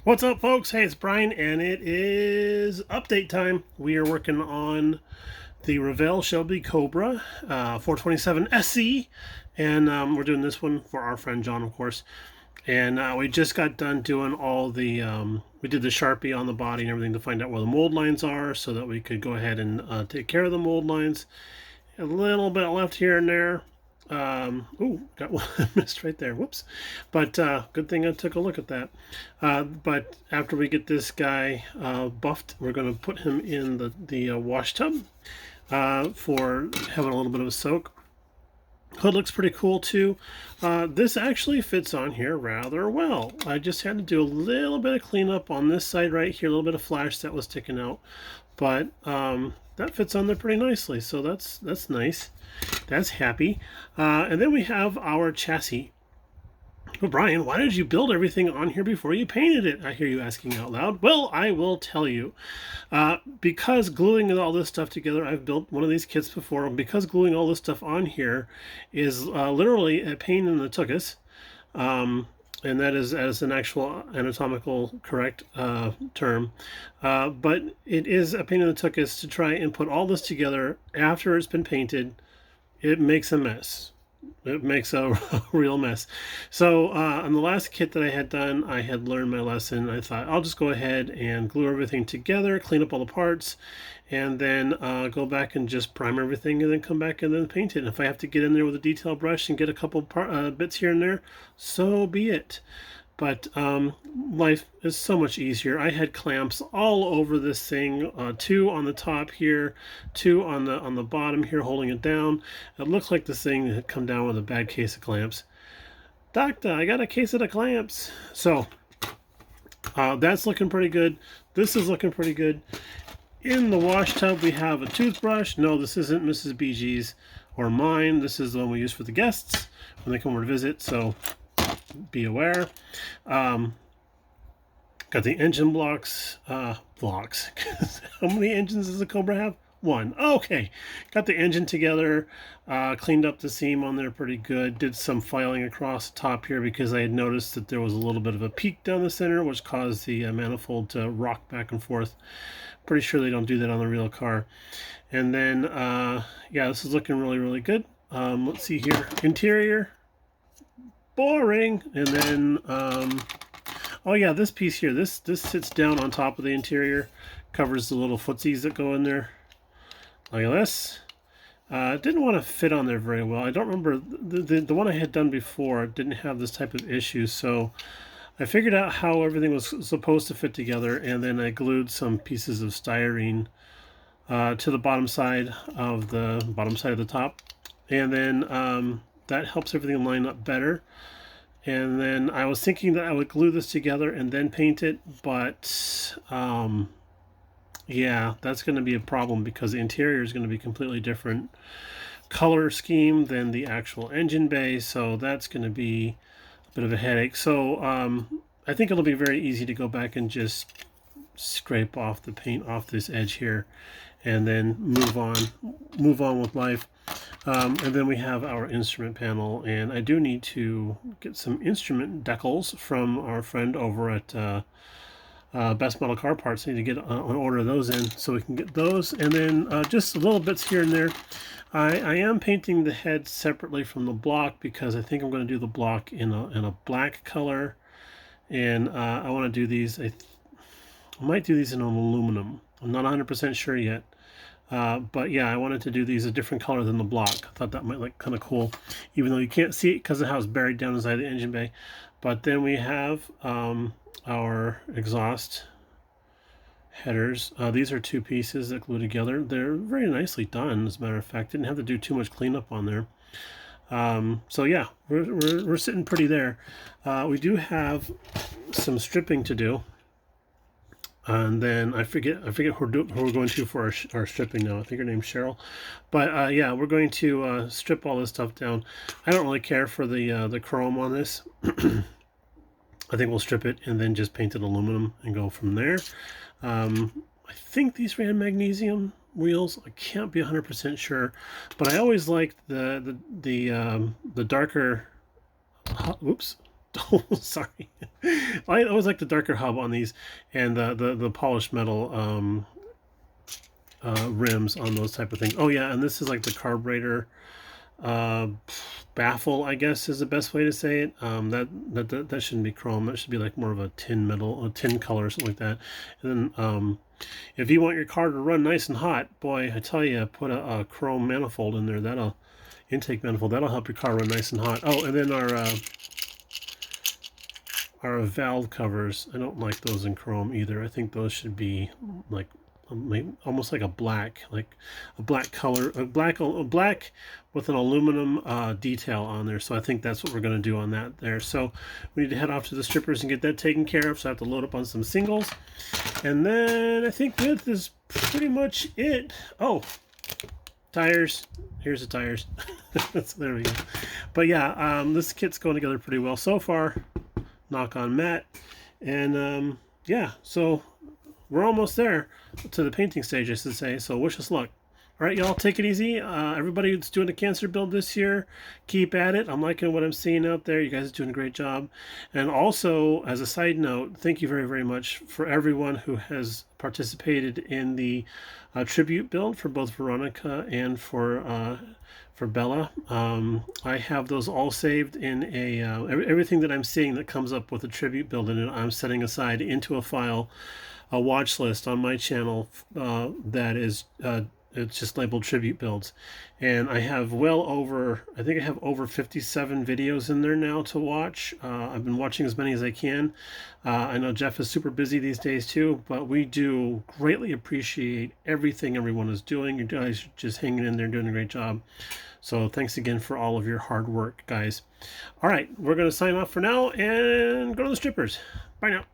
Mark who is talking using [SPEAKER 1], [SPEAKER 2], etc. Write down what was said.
[SPEAKER 1] What's up, folks? Hey, it's Brian, and it is update time. We are working on the Revell Shelby Cobra 427 SE, and we're doing this one for our friend John, of course. And we just got done doing all the, we did the Sharpie on the body and everything to find out where the mold lines are so that we could go ahead and take care of the mold lines. A little bit left here and there. Ooh, got one missed right there. Whoops. But good thing I took a look at that. But after we get this guy buffed, we're going to put him in the wash tub for having a little bit of a soak. Hood looks pretty cool too. This actually fits on here rather well. I just had to do a little bit of cleanup on this side right here, a little bit of flash that was sticking out, but that fits on there pretty nicely. So that's nice. That's happy. And then we have our chassis. But Brian, why did you build everything on here before you painted it? I hear you asking out loud. Well, I will tell you. Because gluing all this stuff together, I've built one of these kits before. Because gluing all this stuff on here is literally a pain in the tuchus. And that is as an actual anatomical correct term. But it is a pain in the tuchus to try and put all this together after it's been painted. It makes a mess. It makes a real mess. So on the last kit that I had done, I had learned my lesson. I thought I'll just go ahead and glue everything together, clean up all the parts, and then go back and just prime everything and then come back and then paint it. And if I have to get in there with a detail brush and get a couple bits here and there, so be it. But life is so much easier. I had clamps all over this thing, 2 on the top here, 2 on the bottom here holding it down. It looks like this thing had come down with a bad case of clamps. Doctor, I got a case of the clamps. So that's looking pretty good. This is looking pretty good. In the wash tub we have a toothbrush. No, this isn't Mrs. BG's or mine. This is the one we use for the guests when they come over to visit. So be aware. Got the engine blocks. How many engines does the Cobra have? One. Okay. Got the engine together. Cleaned up the seam on there pretty good. Did some filing across the top here because I had noticed that there was a little bit of a peak down the center, which caused the manifold to rock back and forth. Pretty sure they don't do that on the real car. And then, yeah, this is looking really, really good. Let's see here. Interior. Boring. And then oh yeah, this piece here, this sits down on top of the interior, covers the little footsies that go in there. Look at this. Didn't want to fit on there very well. I don't remember the one I had done before didn't have this type of issue, so I figured out how everything was supposed to fit together, and then I glued some pieces of styrene to the bottom side of the top, and then that helps everything line up better. And then I was thinking that I would glue this together and then paint it, but yeah, that's going to be a problem because the interior is going to be completely different color scheme than the actual engine bay, so that's going to be a bit of a headache. So I think it'll be very easy to go back and just scrape off the paint off this edge here and then move on with life. And then we have our instrument panel, and I do need to get some instrument decals from our friend over at Best Model Car Parts. I need to get an order of those in so we can get those, and then just little bits here and there. I am painting the head separately from the block because I think I'm going to do the block in a black color, and I want to do these. I might do these in an aluminum. I'm not 100% sure yet. But yeah, I wanted to do these a different color than the block. I thought that might look kind of cool, even though you can't see it because of how it's buried down inside the engine bay. But then we have our exhaust headers. These are 2 pieces that glue together. They're very nicely done, as a matter of fact. Didn't have to do too much cleanup on there. So yeah, we're sitting pretty there. We do have some stripping to do. And then I forget who we're going to for our stripping now. I think her name's Cheryl. But yeah, we're going to strip all this stuff down. I don't really care for the chrome on this. I think we'll strip it and then just paint it aluminum and go from there. I think these ran magnesium wheels. I can't be 100% sure, but I always liked the darker. Oops. Oh, sorry. I always like the darker hub on these, and the polished metal rims on those type of things. Oh yeah, and this is like the carburetor uh, baffle, I guess is the best way to say it. That shouldn't be chrome. That should be like more of a tin metal, a tin color or something like that. And then if you want your car to run nice and hot, boy, I tell you, put a chrome manifold in there. That'll intake manifold. That'll help your car run nice and hot. Oh, and then our valve covers. I don't like those in chrome either. I think those should be like almost like a black color, a black with an aluminum detail on there. So I think that's what we're going to do on that there. So we need to head off to the strippers and get that taken care of. So I have to load up on some singles, and then I think that is pretty much it. Oh, tires. Here's the tires. So there we go. But yeah, this kit's going together pretty well so far. Knock on Matt. And yeah, so we're almost there to the painting stage, I should say. So wish us luck. All right, y'all, take it easy. Everybody that's doing a cancer build this year, keep at it. I'm liking what I'm seeing out there. You guys are doing a great job. And also, as a side note, thank you very, very much for everyone who has participated in the tribute build for both Veronica and for Bella. I have those all saved in a everything that I'm seeing that comes up with a tribute build in it, I'm setting aside into a file, a watch list on my channel that is it's just labeled tribute builds. And I have I think I have over 57 videos in there now to watch. I've been watching as many as I can. I know Jeff is super busy these days too, but we do greatly appreciate everything everyone is doing. You guys are just hanging in there and doing a great job. So thanks again for all of your hard work, guys. All right, we're going to sign off for now and go to the strippers. Bye now.